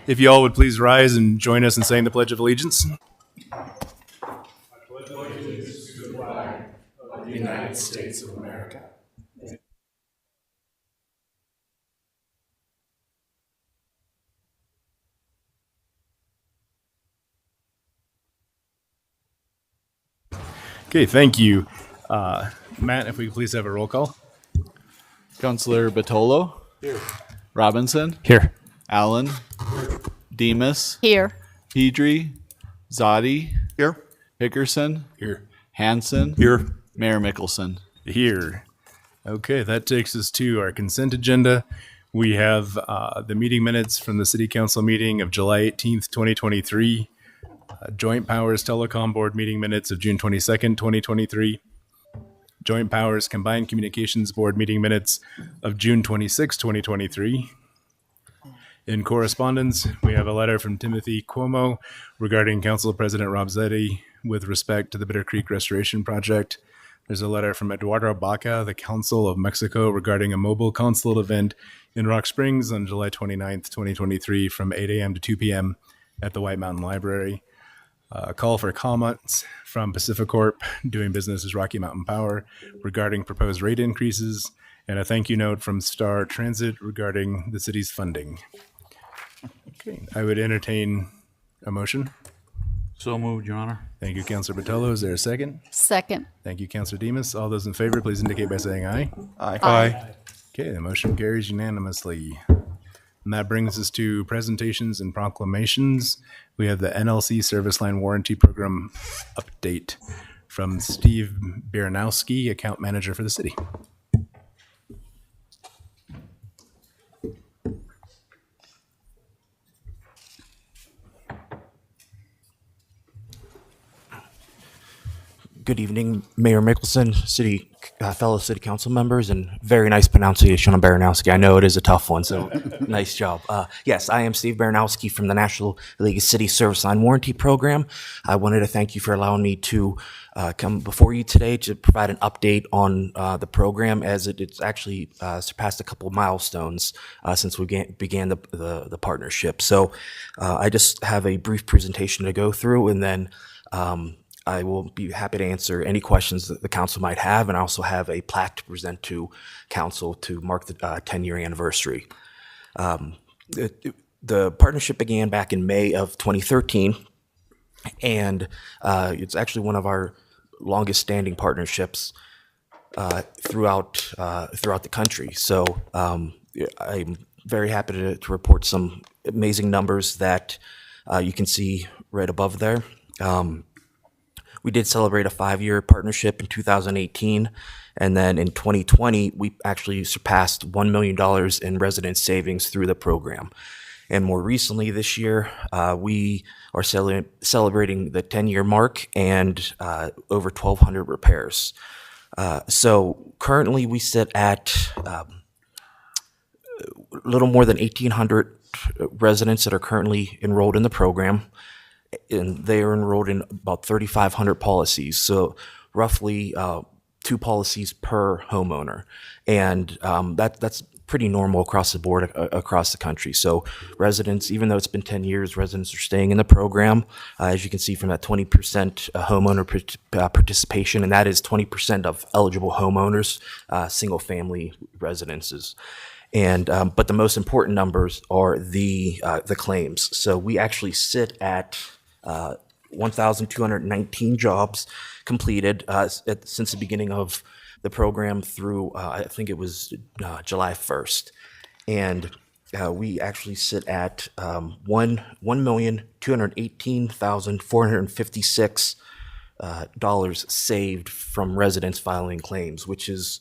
If you all would please rise and join us in saying the Pledge of Allegiance. United States of America. Okay, thank you. Matt, if we could please have a roll call. Councilor Batolo. Here. Robinson. Here. Allen. Demas. Here. Pedri. Zadi. Here. Hickerson. Here. Hanson. Here. Mayor Mickelson. Here. Okay, that takes us to our consent agenda. We have the meeting minutes from the City Council meeting of July 18th, 2023. Joint Powers Telecom Board meeting minutes of June 22nd, 2023. Joint Powers Combined Communications Board meeting minutes of June 26, 2023. In correspondence, we have a letter from Timothy Cuomo regarding Council President Rob Zeddy with respect to the Bitter Creek Restoration Project. There's a letter from Eduardo Baca, the Council of Mexico, regarding a mobile consulate event in Rock Springs on July 29th, 2023 from 8 a.m. to 2 p.m. at the White Mountain Library. A call for comments from Pacificorp, doing business as Rocky Mountain Power, regarding proposed rate increases, and a thank you note from Star Transit regarding the city's funding. Okay, I would entertain a motion. So moved, Your Honor. Thank you, Councilor Botello. Is there a second? Second. Thank you, Councilor Demas. All those in favor, please indicate by saying aye. Aye. Okay, the motion carries unanimously. And that brings us to presentations and proclamations. We have the NLC Service Line Warranty Program update from Steve Baranowski, Account Manager for the city. Good evening, Mayor Mickelson, fellow city council members, and very nice pronunciation on Baranowski. I know it is a tough one, so nice job. Yes, I am Steve Baranowski from the National League of City Service Line Warranty Program. I wanted to thank you for allowing me to come before you today to provide an update on the program, as it's actually surpassed a couple of milestones since we began the partnership. So I just have a brief presentation to go through, and then I will be happy to answer any questions that the council might have, and I also have a plaque to present to council to mark the 10-year anniversary. The partnership began back in May of 2013, and it's actually one of our longest standing partnerships throughout the country. So I'm very happy to report some amazing numbers that you can see right above there. We did celebrate a 5-year partnership in 2018, and then in 2020, we actually surpassed $1 million in resident savings through the program. And more recently this year, we are celebrating the 10-year mark and over 1,200 repairs. So currently we sit at a little more than 1,800 residents that are currently enrolled in the program. And they are enrolled in about 3,500 policies, so roughly 2 policies per homeowner, and that's pretty normal across the board across the country. So residents, even though it's been 10 years, residents are staying in the program, as you can see from that 20% homeowner participation, and that is 20% of eligible homeowners, single-family residences. And but the most important numbers are the claims. So we actually sit at 1,219 jobs completed since the beginning of the program through I think it was July 1st, and we actually sit at $1,218,456 saved from residents filing claims, which is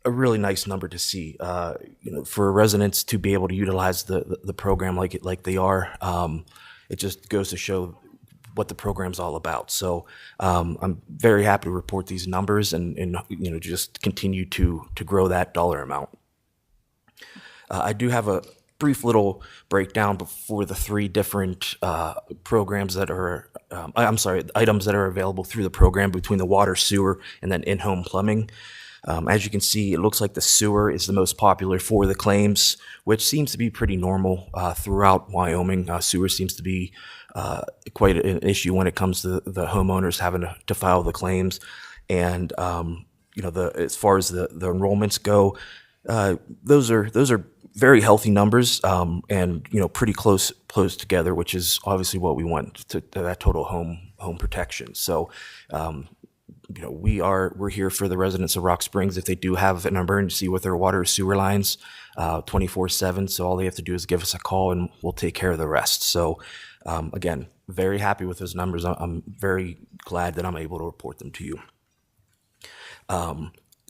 a really nice number to see. For residents to be able to utilize the program like they are, it just goes to show what the program's all about. So I'm very happy to report these numbers and just continue to grow that dollar amount. I do have a brief little breakdown for the 3 different programs that are, items that are available through the program between the water, sewer, and then in-home plumbing. As you can see, it looks like the sewer is the most popular for the claims, which seems to be pretty normal throughout Wyoming. Sewer seems to be quite an issue when it comes to the homeowners having to file the claims. And as far as the enrollments go, those are very healthy numbers, and pretty close together, which is obviously what we want to that total home protection. So we're here for the residents of Rock Springs if they do have an emergency with their water or sewer lines 24/7. So all they have to do is give us a call and we'll take care of the rest. So again, very happy with those numbers. I'm very glad that I'm able to report them to you.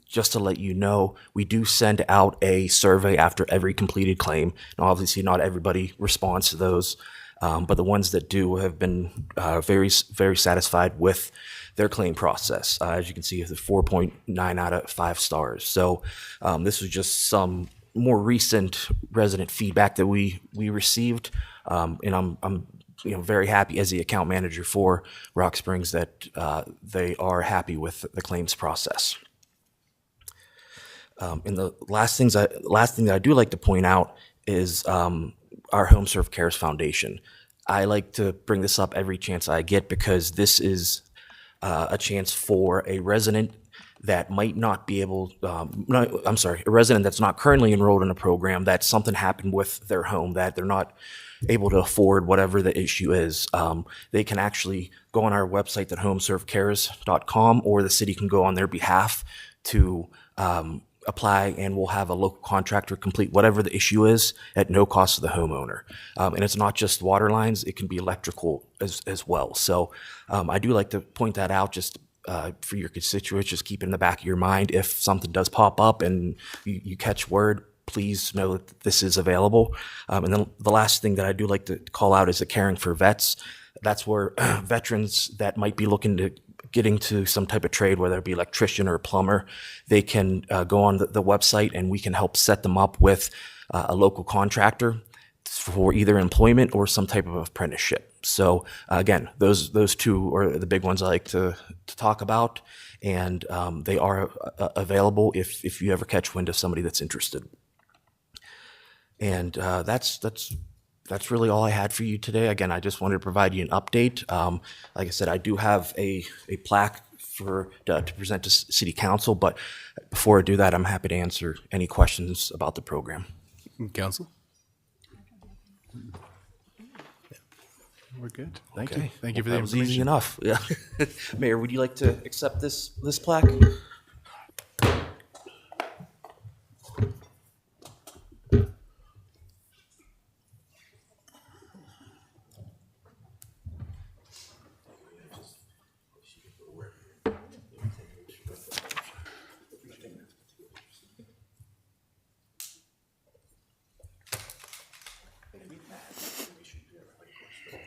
Just to let you know, we do send out a survey after every completed claim. Now, obviously, not everybody responds to those, but the ones that do have been very, very satisfied with their claim process. As you can see, it's a 4.9 out of 5 stars. So this was just some more recent resident feedback that we received, and I'm very happy as the account manager for Rock Springs that they are happy with the claims process. And the last thing that I do like to point out is our Home Serve Cares Foundation. I like to bring this up every chance I get because this is a chance for a resident that might not be able, a resident that's not currently enrolled in a program, that something happened with their home, that they're not able to afford whatever the issue is. They can actually go on our website at homeservecares.com, or the city can go on their behalf to apply, and we'll have a local contractor complete whatever the issue is at no cost to the homeowner. And it's not just water lines, it can be electrical as well. So I do like to point that out just for your constituents. Just keep it in the back of your mind. If something does pop up and you catch word, please know that this is available. And then the last thing that I do like to call out is the Caring for Vets. That's where veterans that might be looking to get into some type of trade, whether it be electrician or a plumber, they can go on the website and we can help set them up with a local contractor for either employment or some type of apprenticeship. So again, those two are the big ones I like to talk about, and they are available if you ever catch wind of somebody that's interested. And that's really all I had for you today. Again, I just wanted to provide you an update. Like I said, I do have a plaque to present to City Council, but before I do that, I'm happy to answer any questions about the program. Council? We're good. Thank you. Thank you for the That was easy information. enough. Yeah. Mayor, would you like to accept this plaque?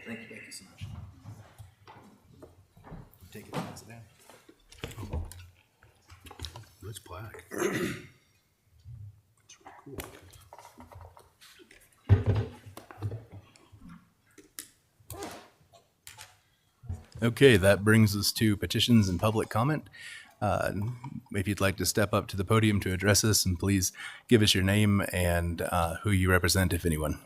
Thank you so much. Take it, pass it down. Nice plaque. Okay, that brings us to petitions and public comment. If you'd like to step up to the podium to address us, and please give us your name and who you represent, if anyone.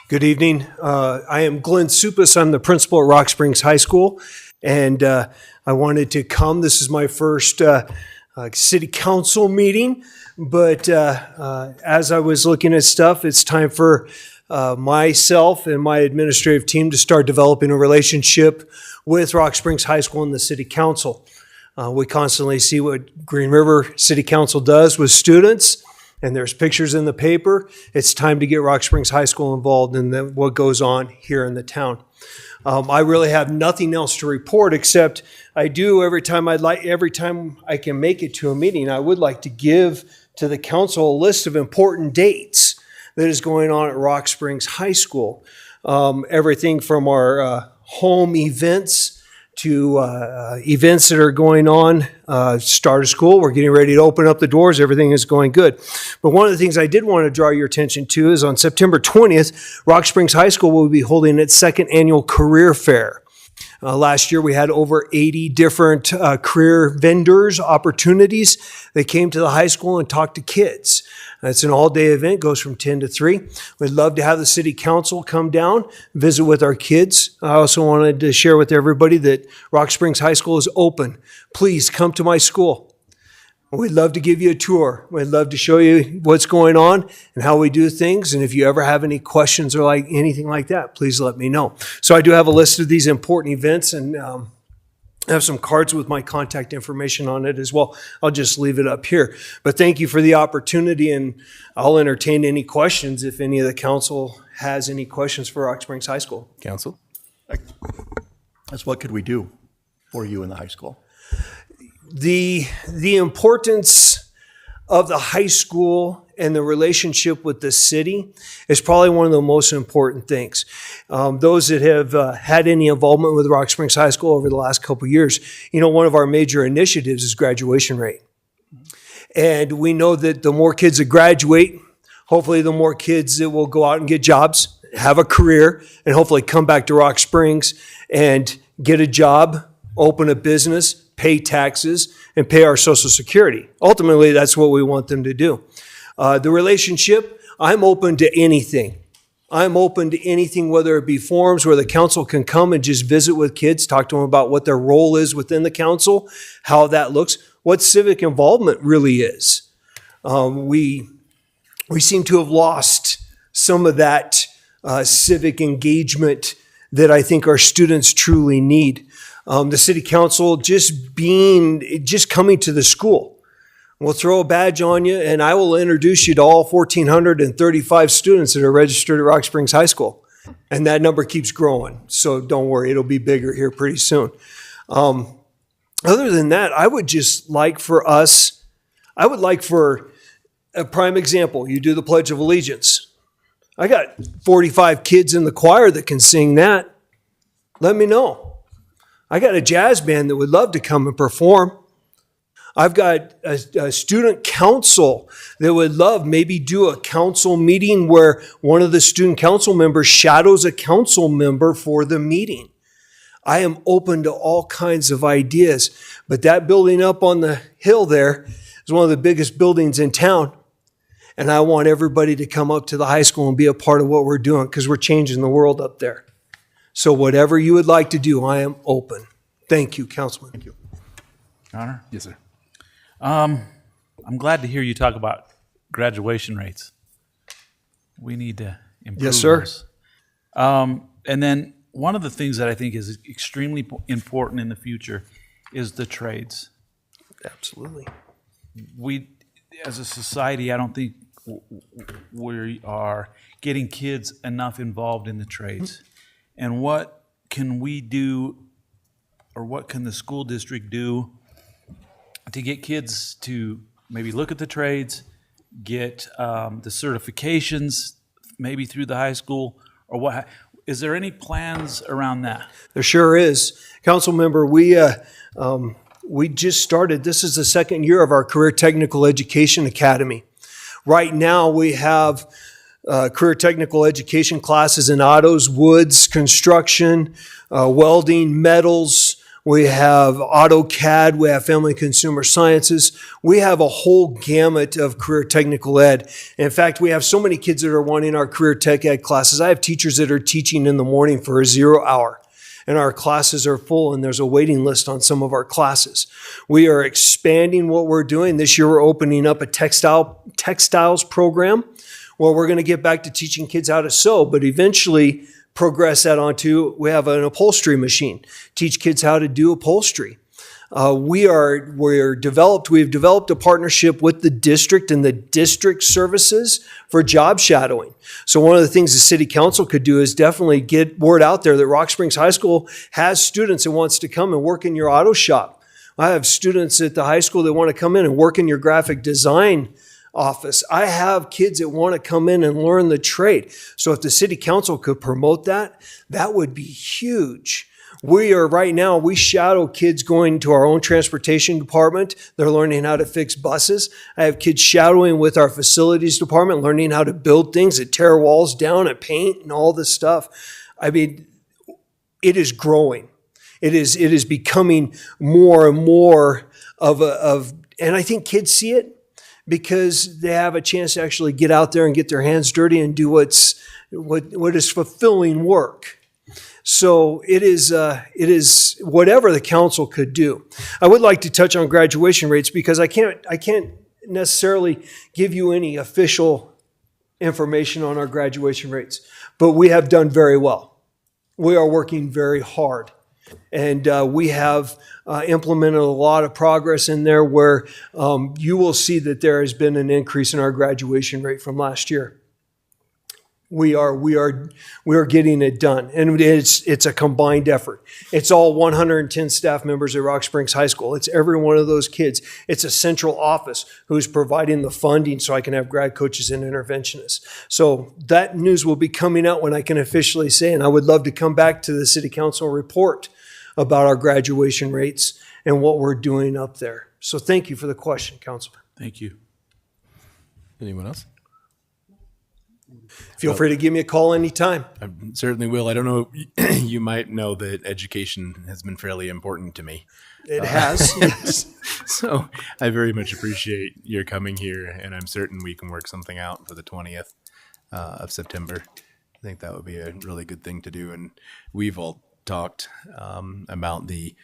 Good evening. I am Glenn Supis. I'm the principal at Rock Springs High School, and I wanted to come. This is my first city council meeting, but as I was looking at stuff, it's time for myself and my administrative team to start developing a relationship with Rock Springs High School and the city council. We constantly see what Green River City Council does with students, and there's pictures in the paper. It's time to get Rock Springs High School involved in what goes on here in the town. I really have nothing else to report except I do every time I can make it to a meeting, I would like to give to the council a list of important dates that is going on at Rock Springs High School. Everything from our home events to events that are going on. Start of school, we're getting ready to open up the doors. Everything is going good. But one of the things I did want to draw your attention to is on September 20th, Rock Springs High School will be holding its second annual career fair. Last year, we had over 80 different career vendors, opportunities. They came to the high school and talked to kids. It's an all-day event, goes from 10 to 3. We'd love to have the city council come down, visit with our kids. I also wanted to share with everybody that Rock Springs High School is open. Please come to my school. We'd love to give you a tour. We'd love to show you what's going on and how we do things. And if you ever have any questions or like anything like that, please let me know. So I do have a list of these important events, and I have some cards with my contact information on it as well. I'll just leave it up here. But thank you for the opportunity, and I'll entertain any questions if any of the council has any questions for Rock Springs High School. Council? That's what could we do for you in the high school? The importance of the high school and the relationship with the city is probably one of the most important things. Those that have had any involvement with Rock Springs High School over the last couple of years, one of our major initiatives is graduation rate. And we know that the more kids that graduate, hopefully the more kids that will go out and get jobs, have a career, and hopefully come back to Rock Springs and get a job, open a business, pay taxes, and pay our Social Security. Ultimately, that's what we want them to do. The relationship, I'm open to anything. I'm open to anything, whether it be forums where the council can come and just visit with kids, talk to them about what their role is within the council, how that looks, what civic involvement really is. We seem to have lost some of that civic engagement that I think our students truly need. The city council just coming to the school. We'll throw a badge on you, and I will introduce you to all 1,435 students that are registered at Rock Springs High School. And that number keeps growing, so don't worry, it'll be bigger here pretty soon. Other than that, I would like for a prime example, you do the Pledge of Allegiance. I got 45 kids in the choir that can sing that. Let me know. I got a jazz band that would love to come and perform. I've got a student council that would love maybe do a council meeting where one of the student council members shadows a council member for the meeting. I am open to all kinds of ideas, but that building up on the hill there is one of the biggest buildings in town. And I want everybody to come up to the high school and be a part of what we're doing, because we're changing the world up there. So whatever you would like to do, I am open. Thank you, Councilman. Thank you. Your Honor? Yes, sir. I'm glad to hear you talk about graduation rates. We need to improve Yes, sir. those. And then one of the things that I think is extremely important in the future is the trades. Absolutely. We, as a society, I don't think we are getting kids enough involved in the trades. And what can we do, or what can the school district do to get kids to maybe look at the trades, get the certifications, maybe through the high school, or what? Is there any plans around that? There sure is. Council member, we just started, this is the second year of our Career Technical Education Academy. Right now we have career technical education classes in autos, woods, construction, welding, metals. We have AutoCAD. We have family and consumer sciences. We have a whole gamut of career technical ed. In fact, we have so many kids that are wanting our career tech ed classes. I have teachers that are teaching in the morning for a 0 hour. And our classes are full, and there's a waiting list on some of our classes. We are expanding what we're doing. This year, we're opening up a textiles program where we're going to get back to teaching kids how to sew, but eventually progress that onto, we have an upholstery machine, teach kids how to do upholstery. We have developed a partnership with the district and the district services for job shadowing. So one of the things the city council could do is definitely get word out there that Rock Springs High School has students that wants to come and work in your auto shop. I have students at the high school that want to come in and work in your graphic design office. I have kids that want to come in and learn the trade. So if the city council could promote that, that would be huge. We are right now, we shadow kids going to our own transportation department. They're learning how to fix buses. I have kids shadowing with our facilities department, learning how to build things, that tear walls down and paint and all this stuff. I mean, it is growing. It is becoming more and more and I think kids see it because they have a chance to actually get out there and get their hands dirty and do what is fulfilling work. So it is whatever the council could do. I would like to touch on graduation rates because I can't necessarily give you any official information on our graduation rates, but we have done very well. We are working very hard. And we have implemented a lot of progress in there where you will see that there has been an increase in our graduation rate from last year. We are getting it done, and it's a combined effort. It's all 110 staff members at Rock Springs High School. It's every one of those kids. It's a central office who's providing the funding so I can have grad coaches and interventionists. So that news will be coming out when I can officially say, and I would love to come back to the city council report about our graduation rates and what we're doing up there. So thank you for the question, Councilman. Thank you. Anyone else? Feel free to give me a call anytime. I certainly will. I don't know. You might know that education has been fairly important to me. It has. Yes. So I very much appreciate your coming here, and I'm certain we can work something out for the 20th of September. I think that would be a really good thing to do. And we've all talked about the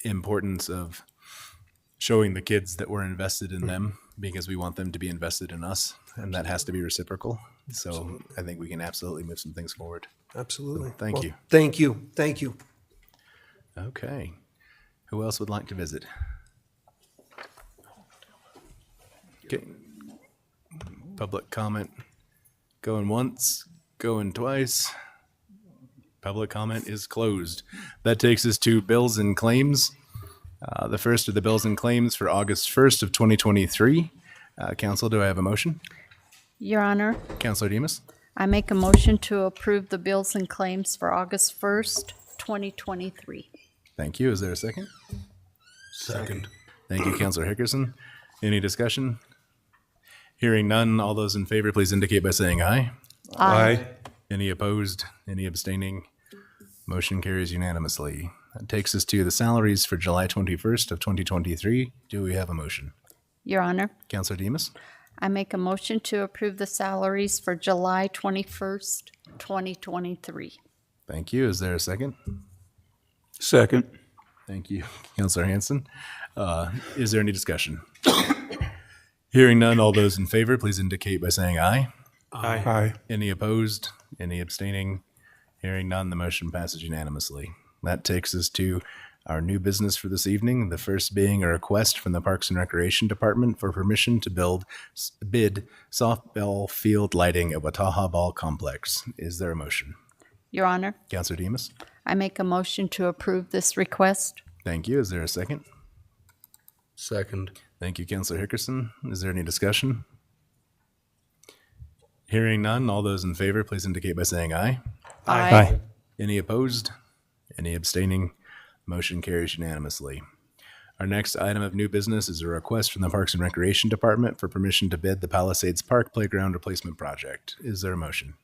importance of showing the kids that we're invested in them because we want them to be invested in us, and that has to be reciprocal. So I think we can absolutely move some things forward. Absolutely. Thank you. Thank you. Thank you. Okay. Who else would like to visit? Okay. Public comment. Going once, going twice. Public comment is closed. That takes us to bills and claims. The first of the bills and claims for August 1st of 2023. Council, do I have a motion? Your Honor, Councilor Demas? I make a motion to approve the bills and claims for August 1st, 2023. Thank you. Is there a second? Second. Thank you, Councilor Hickerson. Any discussion? Hearing none, all those in favor, please indicate by saying aye. Aye. Any opposed? Any abstaining? Motion carries unanimously. That takes us to the salaries for July 21st of 2023. Do we have a motion? Your Honor, Councilor Demas? I make a motion to approve the salaries for July 21st, 2023. Thank you. Is there a second? Second. Thank you, Councilor Hanson. Is there any discussion? Hearing none, all those in favor, please indicate by saying aye. Aye. Any opposed? Any abstaining? Hearing none, the motion passes unanimously. That takes us to our new business for this evening, the first being a request from the Parks and Recreation Department for permission to bid softball field lighting at Wataha Ball Complex. Is there a motion? Your Honor, Councilor Demas? I make a motion to approve this request. Thank you. Is there a second? Second. Thank you, Councilor Hickerson. Is there any discussion? Hearing none, all those in favor, please indicate by saying aye. Aye. Any opposed? Any abstaining? Motion carries unanimously. Our next item of new business is a request from the Parks and Recreation Department for permission to bid the Palisades Park Playground Replacement Project. Is there a motion?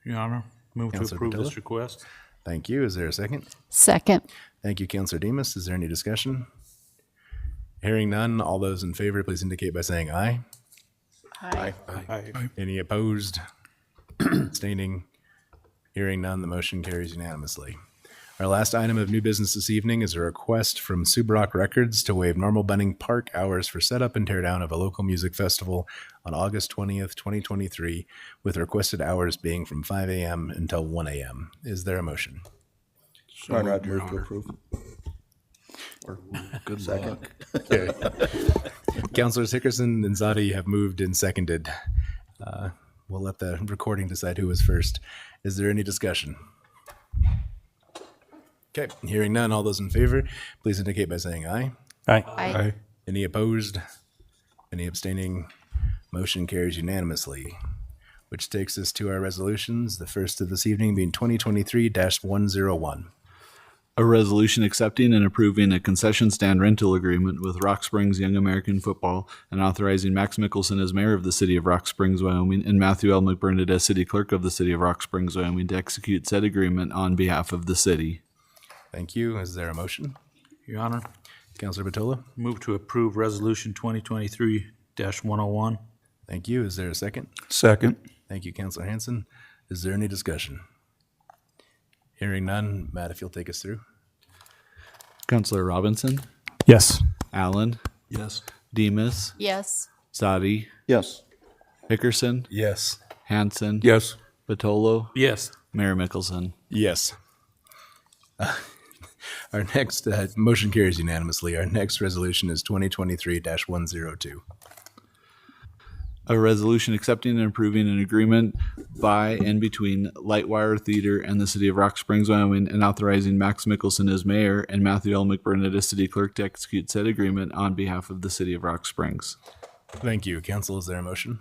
Your Honor, move Councilor to approve Padilla? this request. Thank you. Is there a second? Second. Thank you, Councilor Demas. Is there any discussion? Hearing none, all those in favor, please indicate by saying aye. Aye. Any opposed? Abstaining? Hearing none, the motion carries unanimously. Our last item of new business this evening is a request from Subrock Records to waive normal Bunning Park hours for setup and teardown of a local music festival on August 20th, 2023, with requested hours being from 5 a.m. until 1 a.m. Is there a motion? Move to approve. Good Second. luck. Okay. Councilors Hickerson and Zadi have moved and seconded. We'll let the recording decide who was first. Is there any discussion? Okay, hearing none, all those in favor, please indicate by saying aye. Aye. Any opposed? Any abstaining? Motion carries unanimously, which takes us to our resolutions, the first of this evening being 2023-101. A resolution accepting and approving a concession stand rental agreement with Rock Springs Young American Football and authorizing Max Mickelson as mayor of the city of Rock Springs, Wyoming, and Matthew L. McBurnett as city clerk of the city of Rock Springs, Wyoming, to execute said agreement on behalf of the city. Thank you. Is there a motion? Your Honor, Counselor Batolo? move to approve Resolution 2023-101. Thank you. Is there a second? Second. Thank you, Counselor Hanson. Is there any discussion? Hearing none, Matt, if you'll take us through. Councilor Robinson, Yes. Allen, Yes. Demus, Yes. Zadi, Yes. Hickerson, Yes. Hanson, Yes. Batolo, Yes. Mayor Mickelson. Yes. Our next motion carries unanimously. Our next resolution is 2023-102. A resolution accepting and approving an agreement by and between Lightwire Theater and the city of Rock Springs, Wyoming, and authorizing Max Mickelson as mayor and Matthew L. McBurnett as city clerk to execute said agreement on behalf of the city of Rock Springs. Thank you. Council, is there a motion?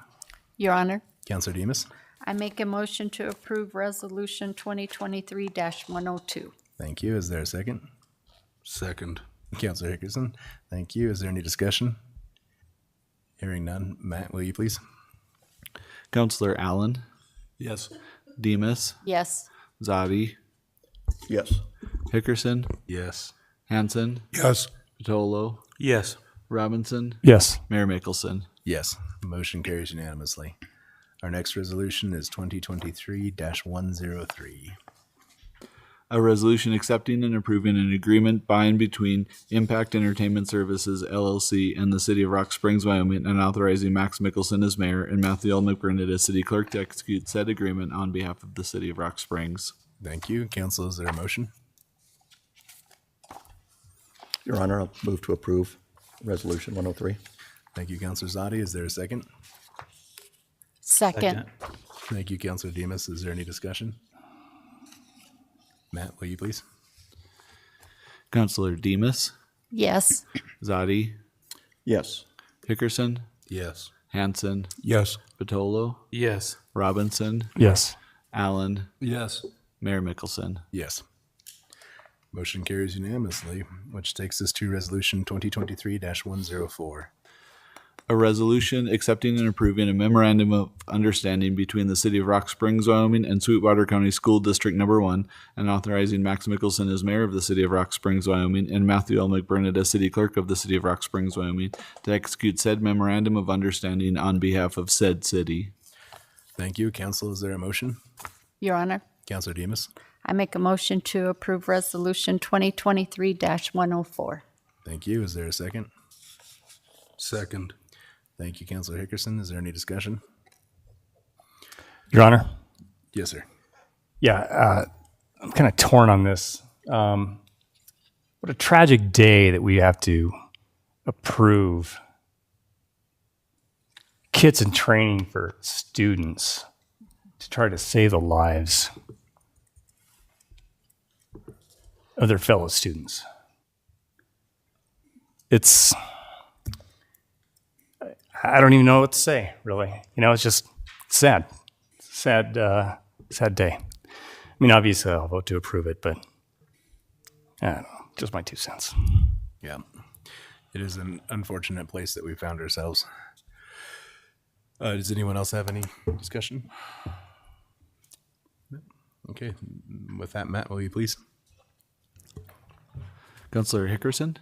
Your Honor, Counselor Demus? I make a motion to approve Resolution 2023-102. Thank you. Is there a second? Second. Counselor Hickerson? Thank you. Is there any discussion? Hearing none, Matt, will you please? Councilor Allen, Yes. Demus, Yes. Zadi, Yes. Hickerson, Yes. Hanson, Yes. Batolo, Yes. Robinson, Yes. Mayor Mickelson. Yes. Motion carries unanimously. Our next resolution is 2023-103. A resolution accepting and approving an agreement by and between Impact Entertainment Services, LLC, and the city of Rock Springs, Wyoming, and authorizing Max Mickelson as mayor and Matthew L. McBurnett as city clerk to execute said agreement on behalf of the city of Rock Springs. Thank you. Council, is there a motion? Your Honor, I'll move to approve Resolution 103. Thank you, Counselor Zadi. Is there a second? Second. Thank you, Counselor Demus. Is there any discussion? Matt, will you please? Councilor Demus, Yes. Zadi, Yes. Hickerson, Yes. Hanson, Yes. Batolo, Yes. Robinson, Yes. Allen, Yes. Mayor Mickelson. Yes. Motion carries unanimously, which takes us to Resolution 2023-104. A resolution accepting and approving a memorandum of understanding between the city of Rock Springs, Wyoming, and Sweetwater County School District Number 1, and authorizing Max Mickelson as mayor of the city of Rock Springs, Wyoming, and Matthew L. McBurnett as city clerk of the city of Rock Springs, Wyoming, to execute said memorandum of understanding on behalf of said city. Thank you. Council, is there a motion? Your Honor, Counselor Demus? I make a motion to approve Resolution 2023-104. Thank you. Is there a second? Second. Thank you, Counselor Hickerson. Is there any discussion? Your Honor. Yes, sir. Yeah, I'm kind of torn on this. What a tragic day that we have to approve kits and training for students to try to save the lives of their fellow students. I don't even know what to say, really. It's just sad. Sad day. I mean, obviously, I'll vote to approve it, but I don't know, just my 2 cents. Yeah. It is an unfortunate place that we found ourselves. Does anyone else have any discussion? No? Okay. With that, Matt, will you please? Councilor Hickerson,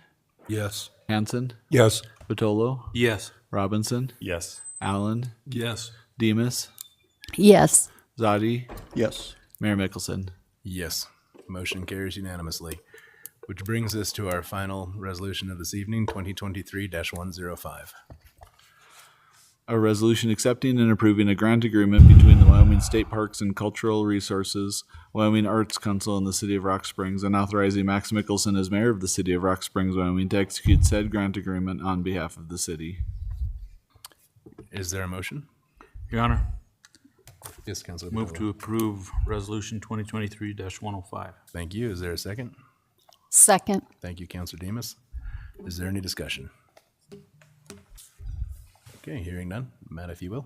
Yes. Hanson, Yes. Batolo, Yes. Robinson, Yes. Allen, Yes. Demus, Yes. Zadi, Yes. Mayor Mickelson. Yes. Motion carries unanimously, which brings us to our final resolution of this evening, 2023-105. A resolution accepting and approving a grant agreement between the Wyoming State Parks and Cultural Resources, Wyoming Arts Council, and the City of Rock Springs, and authorizing Max Mickelson as mayor of the City of Rock Springs, Wyoming, to execute said grant agreement on behalf of the city. Is there a motion? Your Honor, Yes, Councilor. move Batolo. to approve Resolution 2023-105. Thank you. Is there a second? Second. Thank you, Counselor Demus. Is there any discussion? Okay, hearing none. Matt, if you will.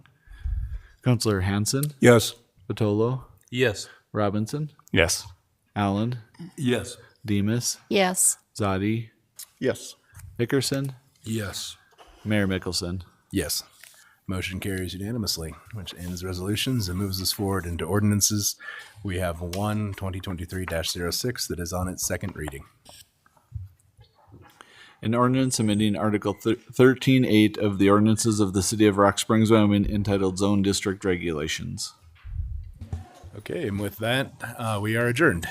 Councilor Hanson, Yes. Batolo, Yes. Robinson, Yes. Allen, Yes. Demus, Yes. Zadi, Yes. Dickerson, Yes. Mayor Mickelson. Yes. Motion carries unanimously, which ends resolutions and moves us forward into ordinances. We have 2023-06 that is on its second reading. An ordinance amending Article 13.8 of the ordinances of the City of Rock Springs, Wyoming, entitled Zone District Regulations. Okay, and with that, we are adjourned.